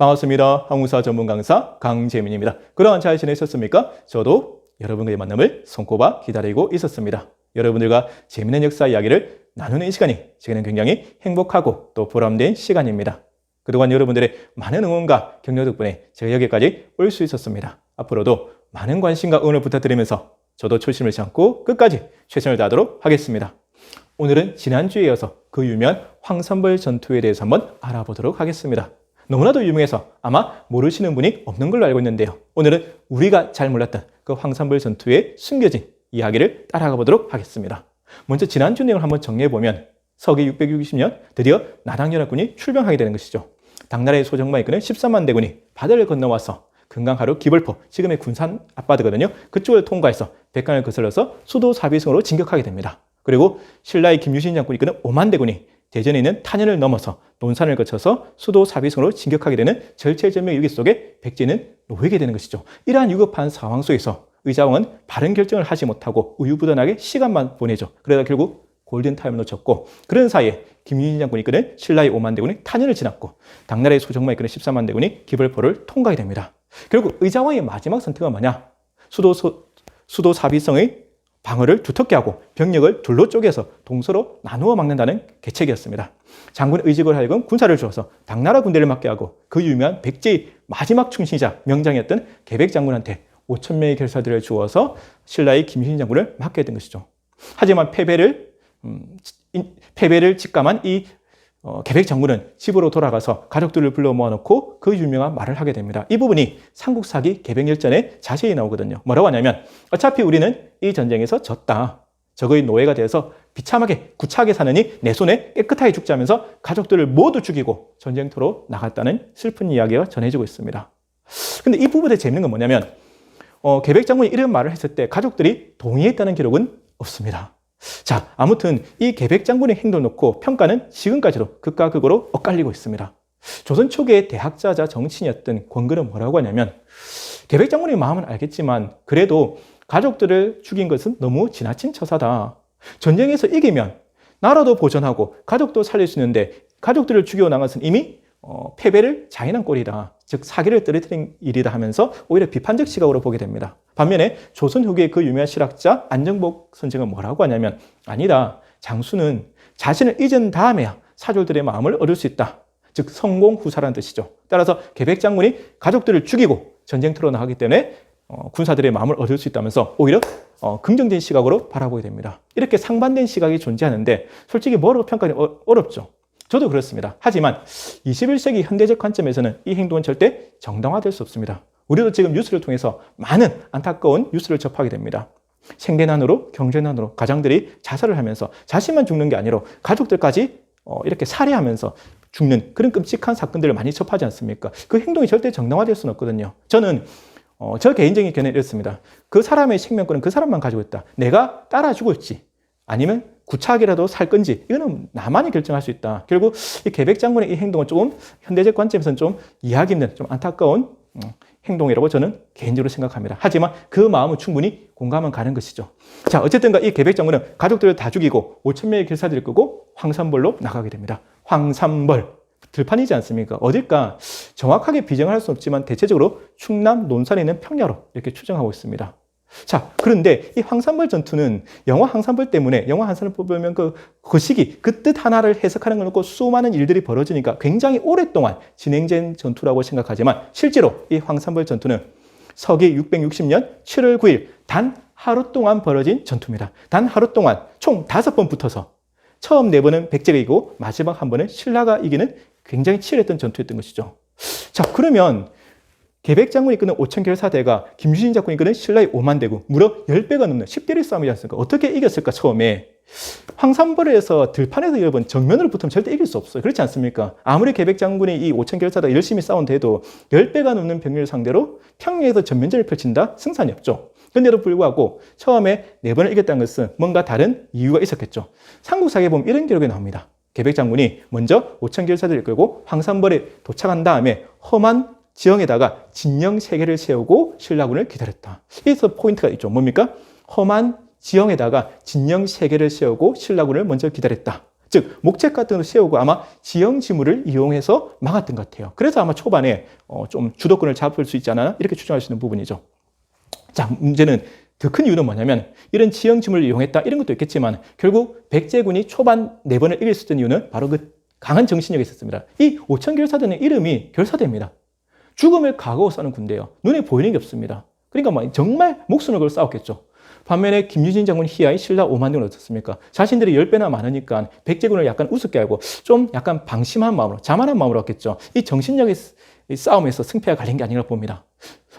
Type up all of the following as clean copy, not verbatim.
반갑습니다. 항공사 전문 강사 강재민입니다. 그동안 잘 지내셨습니까? 저도 여러분과의 만남을 손꼽아 기다리고 있었습니다. 여러분들과 재미있는 역사 이야기를 나누는 이 시간이 제게는 굉장히 행복하고 또 보람된 시간입니다. 그동안 여러분들의 많은 응원과 격려 덕분에 제가 여기까지 올 수 있었습니다. 앞으로도 많은 관심과 응원을 부탁드리면서 저도 초심을 참고 끝까지 최선을 다하도록 하겠습니다. 오늘은 지난주에 이어서 그 유명한 황산벌 전투에 대해서 한번 알아보도록 하겠습니다. 너무나도 유명해서 아마 모르시는 분이 없는 걸로 알고 있는데요. 오늘은 우리가 잘 몰랐던 그 황산벌 전투에 숨겨진 이야기를 따라가 보도록 하겠습니다. 먼저 지난주 내용을 한번 정리해보면 서기 660년 드디어 나당연합군이 출병하게 되는 것이죠. 당나라의 소정마에 이끄는 13만 대군이 바다를 건너와서 금강하루 기벌포, 지금의 군산 앞바다거든요. 그쪽을 통과해서 백강을 거슬러서 수도 사비성으로 진격하게 됩니다. 그리고 신라의 김유신 장군이 이끄는 5만 대군이 대전에 있는 탄현을 넘어서 논산을 거쳐서 수도 사비성으로 진격하게 되는 절체절명 위기 속에 백제는 놓이게 되는 것이죠. 이러한 위급한 상황 속에서 의자왕은 바른 결정을 하지 못하고 우유부단하게 시간만 보내죠. 그러다 결국 골든타임을 놓쳤고, 그런 사이에 김유신 장군이 이끄는 신라의 5만 대군이 탄현을 지났고 당나라의 소정마에 이끄는 14만 대군이 기벌포를 통과하게 됩니다. 결국 의자왕의 마지막 선택은 뭐냐? 수도 사비성의 방어를 두텁게 하고 병력을 둘로 쪼개서 동서로 나누어 막는다는 계책이었습니다. 장군 의직을 하여금 군사를 주어서 당나라 군대를 맡게 하고 그 유명한 백제의 마지막 충신이자 명장이었던 계백장군한테 5천 명의 결사들을 주어서 신라의 김유신 장군을 맡게 된 것이죠. 하지만 패배를 직감한 이 계백장군은 집으로 돌아가서 가족들을 불러 모아놓고 그 유명한 말을 하게 됩니다. 이 부분이 삼국사기 계백열전에 자세히 나오거든요. 뭐라고 하냐면, 어차피 우리는 이 전쟁에서 졌다. 적의 노예가 되어서 비참하게 구차하게 사느니 내 손에 깨끗하게 죽자면서 가족들을 모두 죽이고 전쟁터로 나갔다는 슬픈 이야기가 전해지고 있습니다. 근데 이 부분에 재밌는 건 뭐냐면, 계백장군이 이런 말을 했을 때 가족들이 동의했다는 기록은 없습니다. 자, 아무튼 이 계백장군의 행동을 놓고 평가는 지금까지도 극과 극으로 엇갈리고 있습니다. 조선 초기의 대학자자 정치인이었던 권근은 뭐라고 하냐면, 계백장군의 마음은 알겠지만 그래도 가족들을 죽인 것은 너무 지나친 처사다. 전쟁에서 이기면 나라도 보전하고 가족도 살릴 수 있는데 가족들을 죽여나간 것은 이미 패배를 자인한 꼴이다. 즉 사기를 떨어뜨린 일이다 하면서 오히려 비판적 시각으로 보게 됩니다. 반면에 조선 후기의 그 유명한 실학자 안정복 선생은 뭐라고 하냐면, 아니다. 장수는 자신을 잊은 다음에야 사졸들의 마음을 얻을 수 있다. 즉 성공후사라는 뜻이죠. 따라서 계백장군이 가족들을 죽이고 전쟁터로 나가기 때문에 군사들의 마음을 얻을 수 있다면서 오히려 긍정적인 시각으로 바라보게 됩니다. 이렇게 상반된 시각이 존재하는데 솔직히 뭐라고 평가하기 어렵죠. 저도 그렇습니다. 하지만 21세기 현대적 관점에서는 이 행동은 절대 정당화될 수 없습니다. 우리도 지금 뉴스를 통해서 많은 안타까운 뉴스를 접하게 됩니다. 생계난으로, 경제난으로 가장들이 자살을 하면서 자신만 죽는 게 아니라 가족들까지 이렇게 살해하면서 죽는 그런 끔찍한 사건들을 많이 접하지 않습니까? 그 행동이 절대 정당화될 수는 없거든요. 저는 저 개인적인 견해는 이렇습니다. 그 사람의 생명권은 그 사람만 가지고 있다. 내가 따라 죽을지 아니면 구차하게라도 살 건지 이거는 나만이 결정할 수 있다. 결국 이 계백장군의 이 행동은 조금 현대적 관점에서는 좀 이해하기 힘든, 좀 안타까운 행동이라고 저는 개인적으로 생각합니다. 하지만 그 마음은 충분히 공감은 가는 것이죠. 자, 어쨌든가 이 계백장군은 가족들을 다 죽이고 5천 명의 결사들을 끄고 황산벌로 나가게 됩니다. 황산벌, 들판이지 않습니까? 어딜까 정확하게 비정할 수는 없지만 대체적으로 충남 논산에 있는 평야로 이렇게 추정하고 있습니다. 자, 그런데 이 황산벌 전투는 영화 황산벌 때문에 영화 한산을 보면 그 시기, 그 뜻 하나를 해석하는 걸 놓고 수많은 일들이 벌어지니까 굉장히 오랫동안 진행된 전투라고 생각하지만 실제로 이 황산벌 전투는 서기 660년 7월 9일 단 하루 동안 벌어진 전투입니다. 단 하루 동안 총 5번 붙어서 처음 4번은 백제가 이기고 마지막 한 번은 신라가 이기는 굉장히 치열했던 전투였던 것이죠. 자, 그러면 계백장군이 이끄는 5천 결사대가 김유신 장군이 이끄는 신라의 5만 대군, 무려 10배가 넘는 10대리 싸움이지 않습니까? 어떻게 이겼을까 처음에? 황산벌에서 들판에서 여러분 정면으로 붙으면 절대 이길 수 없어요. 그렇지 않습니까? 아무리 계백장군이 이 5천 결사대가 열심히 싸운데도 10배가 넘는 병력을 상대로 평야에서 전면전을 펼친다? 승산이 없죠. 그런데도 불구하고 처음에 4번을 이겼다는 것은 뭔가 다른 이유가 있었겠죠. 삼국사기에 보면 이런 기록이 나옵니다. 계백장군이 먼저 5천 결사대를 끌고 황산벌에 도착한 다음에 험한 지형에다가 진영 3개를 세우고 신라군을 기다렸다. 여기서 포인트가 있죠. 뭡니까? 험한 지형에다가 진영 3개를 세우고 신라군을 먼저 기다렸다. 즉 목책 같은 걸 세우고 아마 지형지물을 이용해서 막았던 것 같아요. 그래서 아마 초반에 좀 주도권을 잡을 수 있지 않았나 이렇게 추정할 수 있는 부분이죠. 자, 문제는 더 큰 이유는 뭐냐면 이런 지형지물을 이용했다 이런 것도 있겠지만 결국 백제군이 초반 4번을 이길 수 있던 이유는 바로 그 강한 정신력이 있었습니다. 이 오천결사대는 이름이 결사대입니다. 죽음을 각오하고 싸는 군대예요. 눈에 보이는 게 없습니다. 그러니까 정말 목숨을 걸고 싸웠겠죠. 반면에 김유진 장군 희하의 신라 5만 등은 어떻습니까? 자신들이 10배나 많으니까 백제군을 약간 우습게 알고 좀 약간 방심한 마음으로 자만한 마음으로 왔겠죠. 이 정신력의 싸움에서 승패가 갈린 게 아니라 봅니다.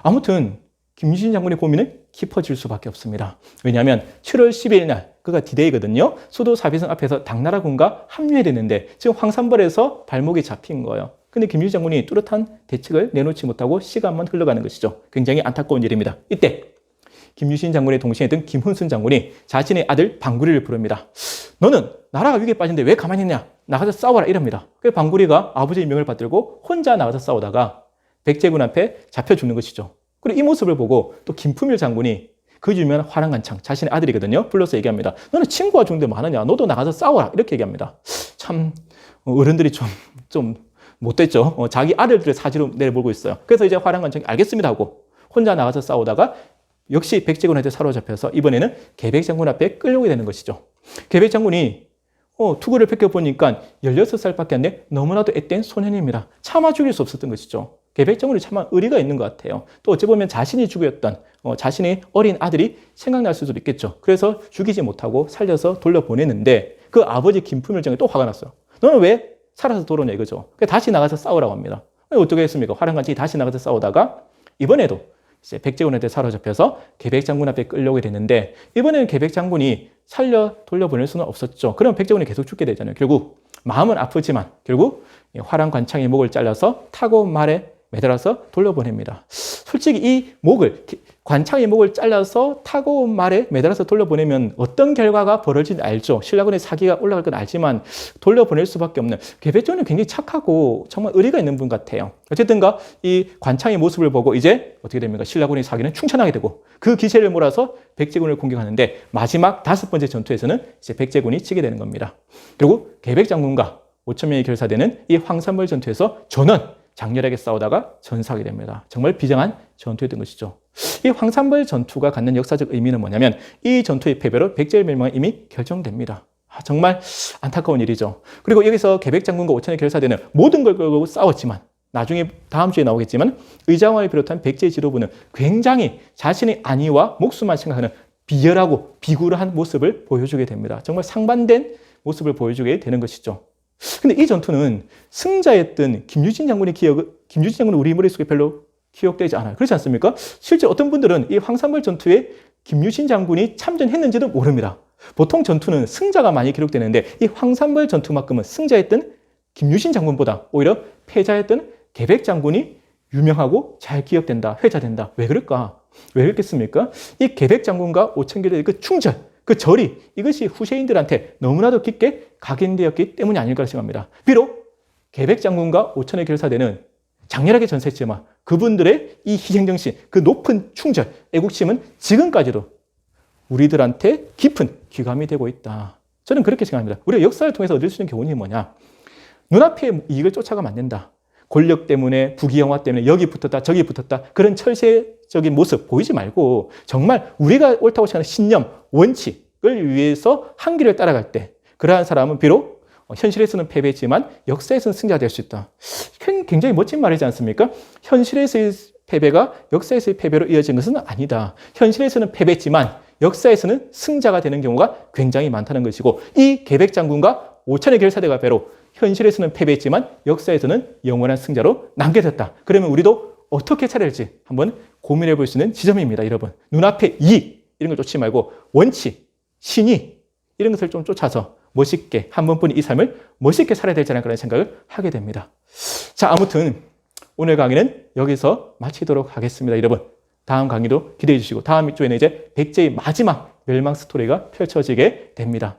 아무튼 김유진 장군의 고민은 깊어질 수밖에 없습니다. 왜냐하면 7월 12일 날 그가 디데이거든요. 수도 사비성 앞에서 당나라군과 합류해야 되는데 지금 황산벌에서 발목이 잡힌 거예요. 근데 김유진 장군이 뚜렷한 대책을 내놓지 못하고 시간만 흘러가는 것이죠. 굉장히 안타까운 일입니다. 이때 김유신 장군의 동생이던 김훈순 장군이 자신의 아들 방구리를 부릅니다. 너는 나라가 위기에 빠진데 왜 가만히 있냐? 나가서 싸워라 이럽니다. 그래서 방구리가 아버지의 명을 받들고 혼자 나가서 싸우다가 백제군 앞에 잡혀 죽는 것이죠. 그리고 이 모습을 보고 또 김품일 장군이 그 유명한 화랑간창 자신의 아들이거든요. 불러서 얘기합니다. 너는 친구가 죽는데 많으냐? 너도 나가서 싸워라 이렇게 얘기합니다. 참 어른들이 좀 못됐죠. 자기 아들들의 사지로 내려보고 있어요. 그래서 이제 화랑간창이 알겠습니다 하고 혼자 나가서 싸우다가 역시 백제군한테 사로잡혀서 이번에는 계백장군 앞에 끌려오게 되는 것이죠. 계백장군이 투구를 펼쳐보니까 16살밖에 안 돼 너무나도 앳된 소년입니다. 차마 죽일 수 없었던 것이죠. 계백장군이 차마 의리가 있는 것 같아요. 또 어찌 보면 자신이 죽였던 자신의 어린 아들이 생각날 수도 있겠죠. 그래서 죽이지 못하고 살려서 돌려보내는데 그 아버지 김품일장이 또 화가 났어요. 너는 왜 살아서 돌아오냐 이거죠. 그래서 다시 나가서 싸우라고 합니다. 어떻게 했습니까? 화랑간창이 다시 나가서 싸우다가 이번에도 이제 백제군한테 사로잡혀서 계백장군 앞에 끌려오게 됐는데 이번에는 계백장군이 살려 돌려보낼 수는 없었죠. 그럼 백제군이 계속 죽게 되잖아요. 결국 마음은 아프지만 결국 화랑관창의 목을 잘라서 타고 말에 매달아서 돌려보냅니다. 솔직히 이 목을 관창의 목을 잘라서 타고 말에 매달아서 돌려보내면 어떤 결과가 벌어질지 알죠. 신라군의 사기가 올라갈 건 알지만 돌려보낼 수밖에 없는 계백장군은 굉장히 착하고 정말 의리가 있는 분 같아요. 어쨌든가 이 관창의 모습을 보고 이제 어떻게 됩니까? 신라군의 사기는 충천하게 되고 그 기세를 몰아서 백제군을 공격하는데 마지막 5번째 전투에서는 이제 백제군이 치게 되는 겁니다. 그리고 계백장군과 5,000명이 결사되는 이 황산벌 전투에서 전원 장렬하게 싸우다가 전사하게 됩니다. 정말 비장한 전투였던 것이죠. 이 황산벌 전투가 갖는 역사적 의미는 뭐냐면 이 전투의 패배로 백제의 멸망이 이미 결정됩니다. 정말 안타까운 일이죠. 그리고 여기서 계백장군과 5,000이 결사되는 모든 걸 걸고 싸웠지만 나중에 다음 주에 나오겠지만 의장왕을 비롯한 백제 지도부는 굉장히 자신의 안위와 목숨만 생각하는 비열하고 비굴한 모습을 보여주게 됩니다. 정말 상반된 모습을 보여주게 되는 것이죠. 근데 이 전투는 승자였던 김유진 장군의 김유진 장군은 우리 머릿속에 별로 기억되지 않아요. 그렇지 않습니까? 실제 어떤 분들은 이 황산벌 전투에 김유신 장군이 참전했는지도 모릅니다. 보통 전투는 승자가 많이 기록되는데 이 황산벌 전투만큼은 승자였던 김유신 장군보다 오히려 패자였던 계백 장군이 유명하고 잘 기억된다, 회자된다. 왜 그럴까? 왜 그렇겠습니까? 이 계백 장군과 5,000개의 그 충절, 그 절이 이것이 후세인들한테 너무나도 깊게 각인되었기 때문이 아닐까 생각합니다. 비록 계백 장군과 5,000의 결사대는 장렬하게 전사했지만 그분들의 이 희생정신, 그 높은 충절, 애국심은 지금까지도 우리들한테 깊은 귀감이 되고 있다. 저는 그렇게 생각합니다. 우리가 역사를 통해서 얻을 수 있는 교훈이 뭐냐? 눈앞의 이익을 쫓아가면 안 된다. 권력 때문에, 부귀영화 때문에 여기 붙었다 저기 붙었다 그런 철새적인 모습 보이지 말고 정말 우리가 옳다고 생각하는 신념, 원칙을 위해서 한 길을 따라갈 때 그러한 사람은 비록 현실에서는 패배했지만 역사에서는 승자가 될 수 있다. 굉장히 멋진 말이지 않습니까? 현실에서의 패배가 역사에서의 패배로 이어진 것은 아니다. 현실에서는 패배했지만 역사에서는 승자가 되는 경우가 굉장히 많다는 것이고 이 계백 장군과 5,000의 결사대가 배로 현실에서는 패배했지만 역사에서는 영원한 승자로 남겨졌다. 그러면 우리도 어떻게 차려야할지 한번 고민해 볼 수 있는 지점입니다. 여러분, 눈앞에 이익 이런 걸 쫓지 말고 원칙, 신의 이런 것을 좀 쫓아서 멋있게 한 번뿐인 이 삶을 멋있게 살아야 되지 않을까 라는 생각을 하게 됩니다. 자, 아무튼 오늘 강의는 여기서 마치도록 하겠습니다. 여러분, 다음 강의도 기대해 주시고 다음 주에는 이제 백제의 마지막 멸망 스토리가 펼쳐지게 됩니다.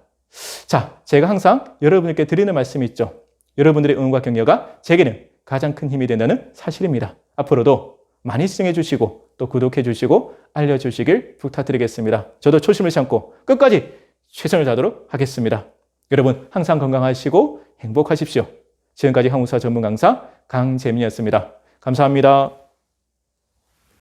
자, 제가 항상 여러분께 드리는 말씀이 있죠. 여러분들의 응원과 격려가 제게는 가장 큰 힘이 된다는 사실입니다. 앞으로도 많이 시청해 주시고 또 구독해 주시고 알려주시길 부탁드리겠습니다. 저도 초심을 참고 끝까지 최선을 다하도록 하겠습니다. 여러분 항상 건강하시고 행복하십시오. 지금까지 항공사 전문 강사 강재민이었습니다. 감사합니다.